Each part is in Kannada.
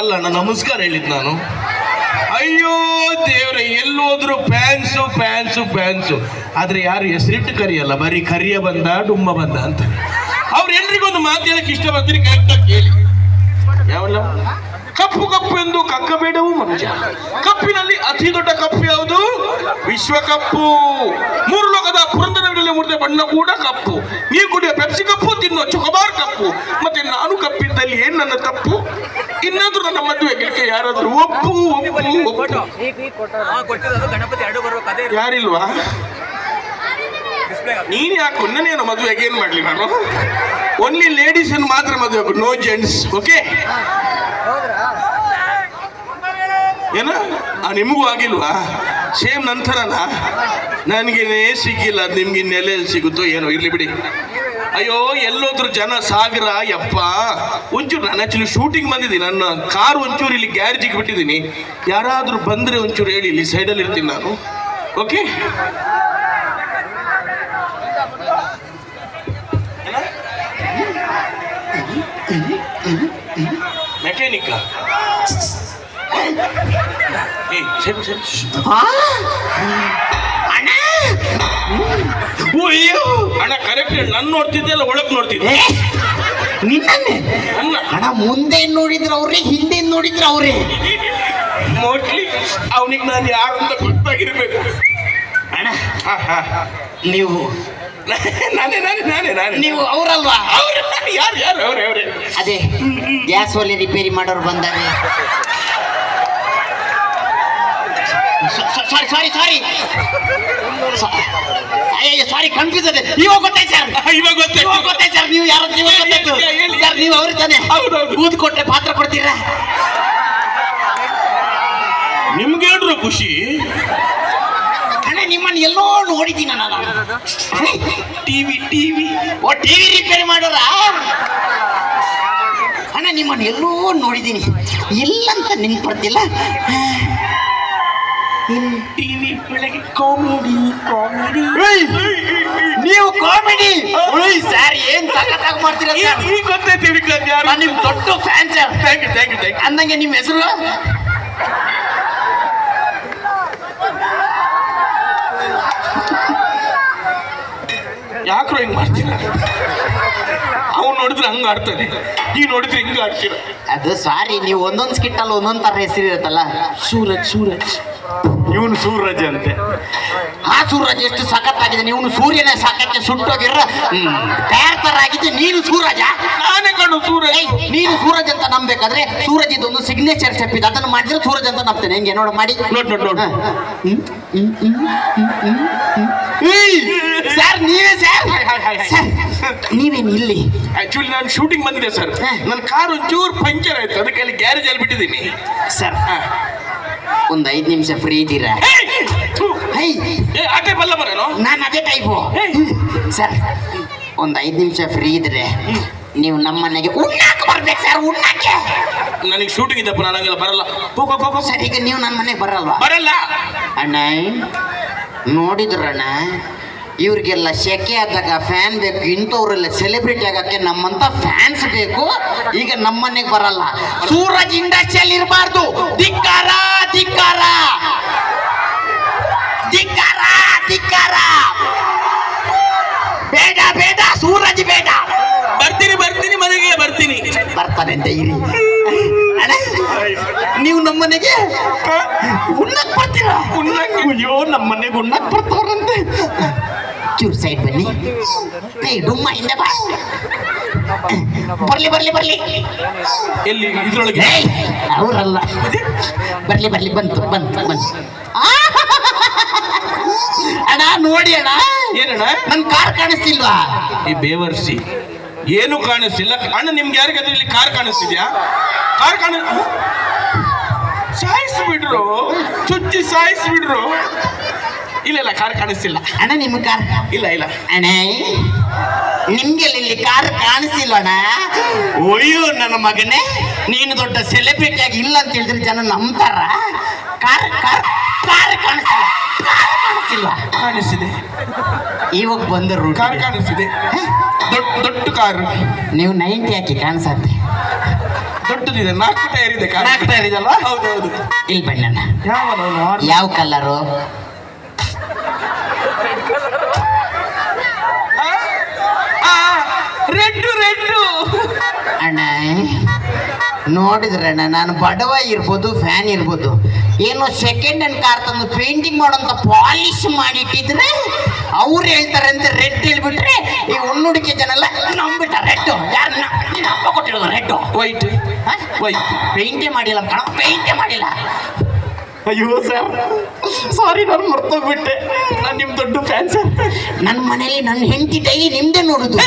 ಅಲ್ಲ ಅಣ್ಣ, ನಮಸ್ಕಾರ ಹೇಳಿದ್ ನಾನು. ಅಯ್ಯೋ ದೇವ್ರೆ, ಎಲ್ಲೋದ್ರು ಫ್ಯಾನ್ಸು ಫ್ಯಾನ್ಸು ಫ್ಯಾನ್ಸು. ಆದ್ರೆ ಯಾರು ಹೆಸರಿಟ್ಟು ಕರಿಯಲ್ಲ, ಬರೀ ಕರಿಯ ಬಂದ ಡುಮ್ಮ ಬಂದ ಅಂತ. ಅವ್ರು ಎಲ್ರಿಗೊಂದು ಮಾತು ಹೇಳಕ್ ಇಷ್ಟ ಬರ್ತೀನಿ, ಕರೆಕ್ಟಾಗಿ ಕೇಳಿ. ಯಾವಲ್ಲ ಕಪ್ಪು ಕಪ್ಪು ಎಂದು ಕಕ್ಕಬೇಡವು ಮನುಜ. ಕಪ್ಪಿನಲ್ಲಿ ಅತಿ ದೊಡ್ಡ ಕಪ್ಪು ಯಾವುದು? ವಿಶ್ವಕಪ್ಪು. ಮೂರು ಲೋಕದ ಪುರಂದರವಿರಲಿ ಮುರಿದ ಬಣ್ಣ ಕೂಡ ಕಪ್ಪು. ನೀವು ಕುಡಿಯೋ ಪೆಪ್ಸಿ ಕಪ್ಪು, ತಿನ್ನೋ ಚೊಕೊಬಾರ್ ಕಪ್ಪು. ಮತ್ತೆ ನಾನು ಕಪ್ಪಿದ್ದಲ್ಲಿ ಏನ್ ನನ್ನ ತಪ್ಪು? ಇನ್ನಾದ್ರೂ ನನ್ನ ಮದುವೆಗೆ ಯಾರಾದ್ರೂ ಒಪ್ಪು ಒಪ್ಪು ಒಪ್ಪು. ಯಾರಿಲ್ವಾ? ನೀನ್ ಯಾಕೆ ನನ್ನೇನು ಮದುವೆಗೆ ಏನ್ ಮಾಡ್ಲಿ ನಾನು? ಓನ್ಲಿ ಲೇಡೀಸ್ ಅನ್ನು ಮಾತ್ರ ಮದುವೆ, ನೋ ಜೆಂಟ್ಸ್. ಓಕೆ? ಏನ ನಿಮಗೂ ಆಗಿಲ್ವಾ? ಸೇಮ್ ನಂತರನಾ? ನನಗೇನೇ ಸಿಕ್ಕಿಲ್ಲ, ಅದು ನಿಮ್ಗೆ ಇನ್ನೆಲ್ಲೆಲ್ಲಿ ಸಿಗುತ್ತೋ ಏನೋ, ಇರ್ಲಿ ಬಿಡಿ. ಅಯ್ಯೋ ಎಲ್ಲೋದ್ರು ಜನ ಸಾಗರ ಯಪ್ಪ. ಒಂಚೂರು ನಾನು ಆಕ್ಚುಲಿ ಶೂಟಿಂಗ್ ಬಂದಿದ್ದೀನಿ, ನನ್ನ ಕಾರು ಒಂಚೂರು ಇಲ್ಲಿ ಗ್ಯಾರೇಜಿಗೆ ಬಿಟ್ಟಿದ್ದೀನಿ. ಯಾರಾದ್ರೂ ಬಂದ್ರೆ ಒಂಚೂರು ಹೇಳಿ, ಇಲ್ಲಿ ಸೈಡಲ್ಲಿ ಇರ್ತೀನಿ ನಾನು. ಓಕೆ? ಮೆಕ್ಯಾನಿಕ್ ಅಣ್ಣ ಕರೆಕ್ಟ್. ನನ್ನ ನೋಡ್ತಿದ್ದೆ ಅಲ್ಲ, ಒಳಗ್ ನೋಡ್ತಿದ್ದೆ ನಿನ್ನೆ ಅಣ್ಣ. ಮುಂದೆ ನೋಡಿದ್ರ ಅವ್ರೆ, ಹಿಂದೆ ನೋಡಿದ್ರ ಅವ್ರೆ. ಮೋಸ್ಟ್ಲಿ ಅವನಿಗೆ ನಾನು ಯಾರು ಅಂತ ಗೊತ್ತಾಗಿರ್ಬೇಕು ಅಣ್ಣ. ನೀವು ನೀವು ಅವರಲ್ವಾ? ಯಾರು ಯಾರು ಅವ್ರೆ ಅವ್ರೆ? ಅದೇ ಗ್ಯಾಸ್ ಒಲೆ ರಿಪೇರಿ ಮಾಡೋರು ಬಂದಾರೆ. ಸಾರಿ ಸಾರಿ ಸಾರಿ ಸಾರಿ, ಕನ್ಫ್ಯೂಸ್ ಅದೇ. ಇವಾಗ ಗೊತ್ತಾಯ್ತು ಸರ್, ಇವಾಗ ಗೊತ್ತಾಯ್ತು ಸರ್. ನೀವು ಯಾರು? ನೀವು ಗೊತ್ತಾಯ್ತು ಸರ್, ನೀವು ಅವ್ರ ತಾನೆ ಊದ್ ಕೊಟ್ಟೆ ಪಾತ್ರ ಕೊಡ್ತೀರಾ? ನಿಮ್ಗೆ ಹೇಳ್ರು ಖುಷಿ. ಅಣ್ಣ ನಿಮ್ಮನ್ನು ಎಲ್ಲೋ ನೋಡಿದ್ದೀನಿ ನಾನು. ಟಿವಿ ಓ ಟಿವಿ ರಿಪೇರಿ ಮಾಡೋರಾ? ಅಣ್ಣ ನಿಮ್ಮನ್ನು ಎಲ್ಲೋ ನೋಡಿದ್ದೀನಿ, ಇಲ್ಲಂತ ನೆನ್ಪಡ್ತಿಲ್ಲ. ಟಿವಿ ಬೆಳಗ್ಗೆ ಕಾಮಿಡಿ. ನೀವು ಕಾಮಿಡಿ ಸರ್ ಏನ್ ಸಖತ್ತಾಗಿ ಮಾಡ್ತೀರಾ? ಈಗ ಗೊತ್ತೈತಿ ಯಾರು? ನಿಮ್ ದೊಡ್ಡ fan sir. Thank you thank you thank you. ಅಂದಂಗೆ ನಿಮ್ಮ ಹೆಸರು? ಯಾಕ್ರೋ ಹಿಂಗ್ ಮಾಡ್ತೀರ? ಅವ್ನು ನೋಡಿದ್ರೆ ಹಂಗ ಆಡ್ತಾನೆ, ನೀವು ನೋಡಿದ್ರೆ ಹಿಂಗ ಆಡ್ತೀರ. ಅದು ಸಾರಿ, ನೀವು ಒಂದೊಂದು ಸ್ಕಿಟ್ ಅಲ್ಲಿ ಒಂದೊಂದ್ ತರ ಹೆಸರು ಇರುತ್ತಲ್ಲ. ಸೂರಜ್ ಇವನು ಸೂರಜ್ ಅಂತೆ. ಆ ಸೂರಜ್ ಎಷ್ಟು ಸಖತ್ತಾಗಿದೆ. ನೀವು ಸೂರ್ಯನ ಸಾಕಕ್ಕೆ ಸುಟ್ಟೋಗಿರ ತಯಾರ್ ತರ ಆಗಿದೆ. ನೀನು ಸೂರಜ? ನಾನೇ ಕಣ್ಣು ಸೂರಜ್. ನೀನು ಸೂರಜ್ ಅಂತ ನಂಬೇಕಾದ್ರೆ ಸೂರಜ್ ಇದೊಂದು ಸಿಗ್ನೇಚರ್ ಸ್ಟೆಪ್ ಇದೆ, ಅದನ್ನು ಮಾಡಿದ್ರೆ ಸೂರಜ್ ಅಂತ ನಂಬ್ತೇನೆ. ಹೆಂಗೆ ನೋಡು ಮಾಡಿ. ನೋಡ್ ಸರ್ ನೀವೇ ಸರ್? ನೀವೇನು ಇಲ್ಲಿ? ಆಕ್ಚುಲಿ ನಾನು ಶೂಟಿಂಗ್ ಬಂದಿದೆ ಸರ್. ನನ್ನ ಕಾರ್ ಒಂಚೂರು ಪಂಚರ್ ಆಯ್ತು, ಅದಕ್ಕೆ ಅಲ್ಲಿ ಗ್ಯಾರೇಜ್ ಅಲ್ಲಿ ಬಿಟ್ಟಿದ್ದೀನಿ ಸರ್. ಒಂದು 5 ನಿಮಿಷ ಫ್ರೀ ಇದ್ದೀರಾ? ಆ ಟೈಪ್ ಅಲ್ಲ ಬರೋನು, ನಾನು ಅದೇ ಟೈಪು ಸರ್. ಒಂದು 5 ನಿಮಿಷ ಫ್ರೀ ಇದ್ರೆ ನೀವು ನಮ್ಮ ಮನೆಗೆ ಉಣ್ಣಾಕ ಬರ್ಬೇಕು ಸರ್. ಉಣ್ಣಾಕೆ ನನಗೆ ಶೂಟಿಂಗ್ ಇದ್ದಪ್ಪ, ನನಗೆಲ್ಲ ಬರಲ್ಲ. ಹೋಗೋ ಸರ್. ಈಗ ನೀವು ನನ್ನ ಮನೆಗೆ ಬರಲ್ವಾ? ಬರಲ್ಲ ಅಣ್ಣ. ನೋಡಿದ್ರಣ್ಣ, ಇವ್ರಿಗೆಲ್ಲ ಶೆಕೆ ಆದಾಗ ಫ್ಯಾನ್ ಬೇಕು, ಇಂಥವ್ರೆಲ್ಲ ಸೆಲೆಬ್ರಿಟಿ ಆಗಕ್ಕೆ ನಮ್ಮಂತ ಫ್ಯಾನ್ಸ್ ಬೇಕು. ಈಗ ನಮ್ಮ ಮನೆಗೆ ಬರಲ್ಲ. ಸೂರಜ್ ಇಂಡಸ್ಟ್ರಿಯಲ್ಲಿ ಇರಬಾರ್ದು. ಧಿಕ್ಕಾರ ಧಿಕ್ಕಾರ ಧಿಕ್ಕಾರ ಧಿಕ್ಕಾರ. ಬೇಡ ಬೇಡ, ಸೂರಜ್ ಬೇಡ. ಬರ್ತೀನಿ ಮನೆಗೆ ಬರ್ತೀನಿ. ಬರ್ತಾನೆ ಅಂತ ಇರಿ ಅಣ್ಣ. ನೀವು ನಮ್ಮ ಮನೆಗೆ ಉಣ್ಣಕ್ ಬರ್ತೀರಾ? ಅಯ್ಯೋ ನಮ್ಮ ಮನೆಗೆ ಉಣ್ಣಕ್ ಬರ್ತಾರಂತೆ. ಚೂರು ಸೈಡ್ ಬನ್ನಿ. ಡುಮ್ಮ ಹಿಂದೆ ಬಾ. ಬರ್ಲಿ ಎಲ್ಲಿ? ಇದ್ರೊಳಗೆ ಅವರಲ್ಲ. ಬರ್ಲಿ ಬಂತು. ಅಣ್ಣ ನೋಡಿ ಅಣ್ಣ. ಏನಣ್ಣ? ನನ್ ಕಾರ್ ಕಾಣಿಸ್ತಿಲ್ವಾ? ಈ ಬೇವರ್ಸಿ ಏನು ಕಾಣಿಸ್ತಿಲ್ಲ ಅಣ್ಣ. ನಿಮ್ಗೆ ಯಾರಿಗಾದ್ರೂ ಇಲ್ಲಿ ಕಾರ್ ಕಾಣಿಸ್ತಿದ್ಯಾ? ಕಾರ್ ಸಾಯಿಸ್ಬಿಡ್ರು, ಚುಚ್ಚಿ ಸಾಯಿಸ್ಬಿಡ್ರು. ಇಲ್ಲ ಕಾರ್ ಕಾಣಿಸ್ತಿಲ್ಲ ಅಣ್ಣ. ನಿಮ್ಮ ಕಾರ್ ಇಲ್ಲ ಅಣ್ಣ. ನಿಮ್ಗೆ ಇಲ್ಲಿ ಕಾರ್ ಕಾಣಿಸ್ತಿಲ್ಲ ಅಣ್ಣ? ಅಯ್ಯೋ ನನ್ನ ಮಗನೇ, ನೀನು ದೊಡ್ಡ ಸೆಲೆಬ್ರಿಟಿ ಆಗಿ ಇಲ್ಲ ಅಂತ ಹೇಳಿದ್ರೆ ಜನ ನಂಬ್ತಾರ? ಕಾರ್ ಕಾಣಿಸ್ತಿಲ್ಲ. ಕಾಣಿಸ್ತಿದೆ. ಇವಾಗ ಬಂದರು ಕಾರ್ ಕಾಣಿಸ್ತಿದೆ, ದೊಡ್ಡ ಕಾರು. ನೀವು 90 ಹಾಕಿ ಕಾಣಿಸತ್ತೆ. ದೊಡ್ಡದಿದೆ, 4 ಟೈರ್ ಇದೆ ಕಾರ್. 4 ಟೈರ್ ಇದಲ್ವಾ? ಹೌದೌದು. ಇಲ್ಲಿ ಬಣ್ಣನ ಯಾವ ಯಾವ ಕಲರು? Red red. ಅಣ್ಣ ನೋಡಿದ್ರಣ್ಣ, ನಾನು ಬಡವ ಇರ್ಬೋದು, ಫ್ಯಾನ್ ಇರ್ಬೋದು, ಏನೋ ಸೆಕೆಂಡ್ ಹ್ಯಾಂಡ್ ಕಾರ್ ತಂದು ಪೇಂಟಿಂಗ್ ಮಾಡೋಂಥ ಪಾಲಿಶ್ ಮಾಡಿಟ್ಟಿದ್ರೆ ಅವ್ರು ಹೇಳ್ತಾರೆ ಅಂತ ರೆಡ್ ಹೇಳ್ಬಿಟ್ರೆ ಈ ಹುಣ್ಣುಡಿಕೆ ಜನ ಎಲ್ಲ ನಂಬಿಟ್ಟ ರೆಡ್. ಯಾರನ್ನ ಅಪ್ಪ ಕೊಟ್ಟಿರೋದು ರೆಡ್? White white. ಪೇಂಟೇ ಮಾಡಿಲ್ಲ ಕಣ, ಪೇಂಟೇ ಮಾಡಿಲ್ಲ. ಅಯ್ಯೋ ಸರ್, ಸಾರಿ, ನಾನು ಮರ್ತೋಗ್ಬಿಟ್ಟೆ. ನಾನು ನಿಮ್ಮ ದೊಡ್ಡ ಫ್ಯಾನ್ ಸರ್. ನನ್ನ ಮನೇಲಿ ನನ್ನ ಹೆಂಡತಿ ಡೈಲಿ ನಿಮ್ದೇ ನೋಡುದು.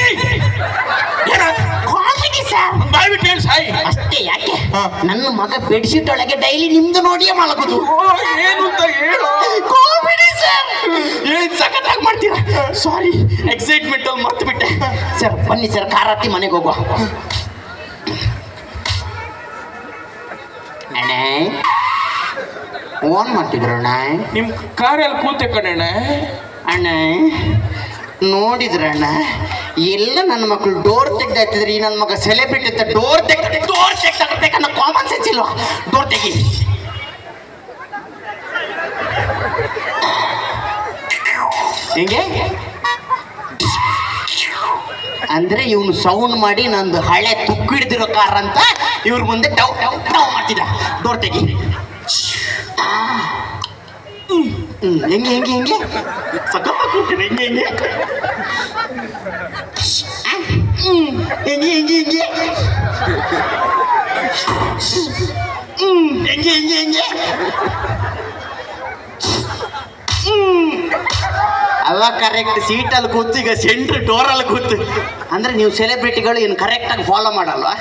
Comedy sir. ಬಾಯ್ಬಿಟ್ಟು ಹೇಳಿ ಸಾಯಿ. ಅಷ್ಟೇ ಯಾಕೆ, ನನ್ನ ಮಗ ಬೆಡ್ಶೀಟ್ ಒಳಗೆ ಡೈಲಿ ನಿಮ್ದು ನೋಡಿಯೇ ಮಲಗುದು. ಏನು ಅಂತ ಹೇಳು. ಕಾಮಿಡಿ ಸರ್, ಏನ್ ಸಖತ್ತಾಗಿ ಮಾಡ್ತೀರಾ. ಸಾರಿ, ಎಕ್ಸೈಟ್ಮೆಂಟ್ ಅಲ್ಲಿ ಮರ್ತು ಬಿಟ್ಟೆ ಸರ್. ಬನ್ನಿ ಸರ್, ಕಾರ್ ಹತ್ತಿ ಮನೆಗೆ ಹೋಗುವ. ಅಣ್ಣ ಓನ್ ಮಾಡ್ತಿದ್ರು ಅಣ್ಣ. ನಿಮ್ ಕಾರಲ್ಲಿ ಕೂತೆ ಕಣಣ್ಣ. ಅಣ್ಣ ನೋಡಿದ್ರಣ್ಣ, ಎಲ್ಲ ನನ್ನ ಮಕ್ಕಳು ಡೋರ್ ತೆಗ್ದಾಯ್ತಿದ್ರಿ, ನನ್ನ ಮಗ ಸೆಲೆಬ್ರಿಟಿ ಅಂತ ಡೋರ್ ತೆಗ್ದಾಕನ್ನ ಕಾಮನ್ ಸೆನ್ಸ್ ಇಲ್ವಾ? ಡೋರ್ ತೆಗಿ. ಹಿಂಗೆ ಅಂದ್ರೆ ಇವನು ಸೌಂಡ್ ಮಾಡಿ ನಂದು ಹಳೆ ತುಕ್ಕು ಹಿಡ್ದಿರೋ ಕಾರ್ ಅಂತ ಇವ್ರ ಮುಂದೆ ಡೌ ಡೌ ಡೌ ಮಾಡ್ತಿದ್ದ. ಡೋರ್ ತೆಗಿ. ಹೆಂಗೆ ಹೆಂಗೆ ಹೆಂಗೆ ಸಖತ್ ಕೂಗ್ತೀನಿ. ಹೆಂಗೆ ಹೆಂಗೆ ಹೆಂಗೆ ಹೆಂಗೆ ಹೆಂಗೆ ಹೆಂಗೆ ಹೆಂಗೆ ಹೆಂಗೆ ಅವ ಕರೆಕ್ಟ್ ಸೀಟಲ್ಲಿ ಕೂತು, ಈಗ ಸೆಂಟ್ರ್ ಡೋರಲ್ಲಿ ಕೂತು. ಅಂದ್ರೆ ನೀವು ಸೆಲೆಬ್ರಿಟಿಗಳು ಏನು ಕರೆಕ್ಟಾಗಿ ಫಾಲೋ ಮಾಡಲ್ವಾ?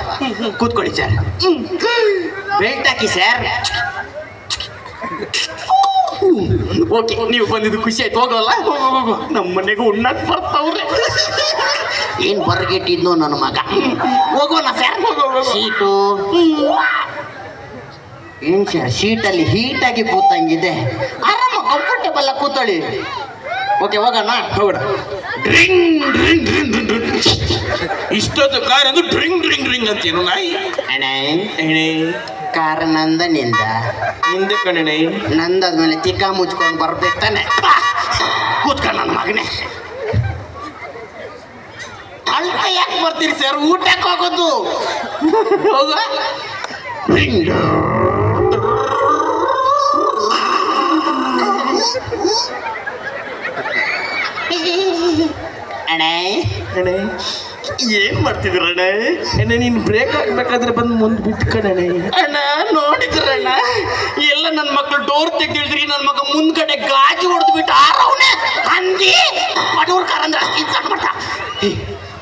ಕೂತ್ಕೊಳ್ಳಿ ಸರ್. ಬೆಲ್ಟ್ ಹಾಕಿ ಸರ್. ಓಕೆ, ನೀವು ಬಂದಿದ್ದು ಖುಷಿ ಆಯ್ತು. ಹೋಗಲ್ಲ, ನಮ್ಮ ಮನೆಗೆ ಉಣ್ಣಕ್ ಬರ್ತಾವ್ರೆ. ಏನ್ ಬರ್ಗೆಟ್ಟಿದ್ನೋ ನನ್ನ ಮಗ. ಹೋಗೋಣ ಸರ್. ಸೀಟು ಏನ್ ಸರ್, ಸೀಟಲ್ಲಿ ಹೀಟಾಗಿ ಕೂತಂಗಿದೆ. ಆರಾಮ ಕಂಫರ್ಟೇಬಲ್ ಆಗಿ ಕೂತಳಿ. ಓಕೆ, ಹೋಗೋಣ. ಹೋಗೋಣ. ಡ್ರಿಂಗ್ ಡ್ರಿಂಗ್ ಡ್ರಿಂಗ್ ಡ್ರಿಂಗ್. ಇಷ್ಟೊತ್ತು ಕಾರ್ ಅದು ಡ್ರಿಂಗ್ ಡ್ರಿಂಗ್ ಡ್ರಿಂಗ್ ಅಂತೀನು ನಾಯಿ. ಅಣ್ಣ ಎಣೆ ಕಾರ್ ನಂದ ನಿಂದ? ಹಿಂದೆ ಕಣೆ. ನಂದಾದ್ಮೇಲೆ ತಿಕ್ಕ ಮುಚ್ಕೊಂಡು ಬರ್ಬೇಕು ತಾನೆ. ಕೂತ್ಕೊಂಡು ನನ್ನ ಮಗನೇ. ಅಲ್ಪ ಯಾಕೆ ಬರ್ತೀರಿ ಸರ್? ಊಟಕ್ಕೆ ಹೋಗೋದು. ಹೋಗ. ಅಣ್ಣ ಅಣೆ ಏನ್ ಮಾಡ್ತಿದ್ರ ಅಣ್ಣ? ಅಣ್ಣ ನೀನು ಬ್ರೇಕ್ ಹಾಕ್ಬೇಕಾದ್ರೆ ಬಂದು ಮುಂದೆ ಬಿಟ್ಟು ಕಣೆ. ಅಣ್ಣ ನೋಡಿದ್ರಣ್ಣ, ಎಲ್ಲ ನನ್ನ ಮಕ್ಕಳು ಡೋರ್ ತೆಗ್ದಿಳಿದ್ರಿ, ನನ್ನ ಮಗ ಮುಂದ್ಗಡೆ ಗಾಜು ಹೊಡೆದು ಬಿಟ್ಟು ಆರವನೆ ಹಂದಿ ಬಡವ್ರ ಕಾರ್ ಅಂದ್ರೆ ಅಷ್ಟು ಇನ್ಸಾಟ್ ಮಾಡ್ತಾ.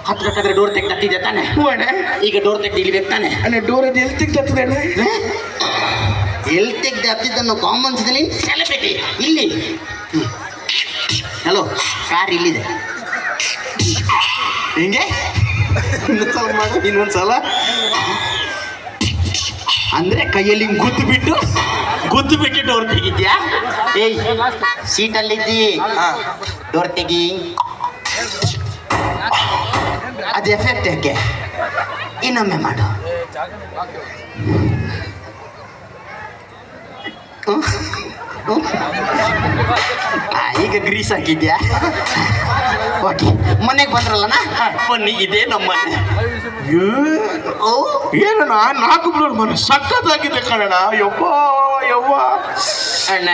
ಹತ್ಬೇಕಾದ್ರೆ ಡೋರ್ ತೆಗ್ದಿದ್ದೆ ತಾನೆ? ಅಣ್ಣ ಈಗ ಡೋರ್ ತೆಗ್ದು ಇಳಿಬೇಕು ತಾನೆ? ಅಣ್ಣ ಡೋರ್ ಅದು ಎಲ್ಲಿ ತೆಗ್ದಾಗ್ತದೆ ಅಣ್ಣ? ಎಲ್ಲಿ ತೆಗ್ದು ಹತ್ತಿದ್ದನ್ನು ಕಾಮನ್ ಸೆಲೆಬ್ರಿಟಿ ಇಲ್ಲಿ. ಹಲೋ, ಕಾರ್ ಇಲ್ಲಿದೆ. ಹಿಂಗೆ ಇನ್ನೊಂದ್ಸಲ ಮಾಡು, ಇನ್ನೊಂದ್ಸಲ. ಅಂದ್ರೆ ಕೈಯಲ್ಲಿ ಗುದ್ದು ಬಿಟ್ಟು ಡೋರ್ ತೆಗಿದ್ಯಾ? ಏಯ್, ಸೀಟಲ್ಲಿದ್ದಿ, ಡೋರ್ ತೆಗಿ. ಅದು ಎಫೆಕ್ಟ್ ಯಾಕೆ? ಇನ್ನೊಮ್ಮೆ ಮಾಡು. ಈಗ ಗ್ರೀಸ್ ಹಾಕಿದ್ಯಾ? ಓಕೆ, ಮನೆಗೆ ಬಂದ್ರಲ್ಲಣ್ಣ, ಬನ್ನಿ, ಇದೇ ನಮ್ಮ ಮನೆ. ಏನಣ್ಣ 4 ಫ್ಲೋರ್ ಮನೆ ಸಖತ್ತಾಗಿದೆ ಕಣಣ್ಣ. ಯವ್ವ ಯವ್ವ ಅಣ್ಣ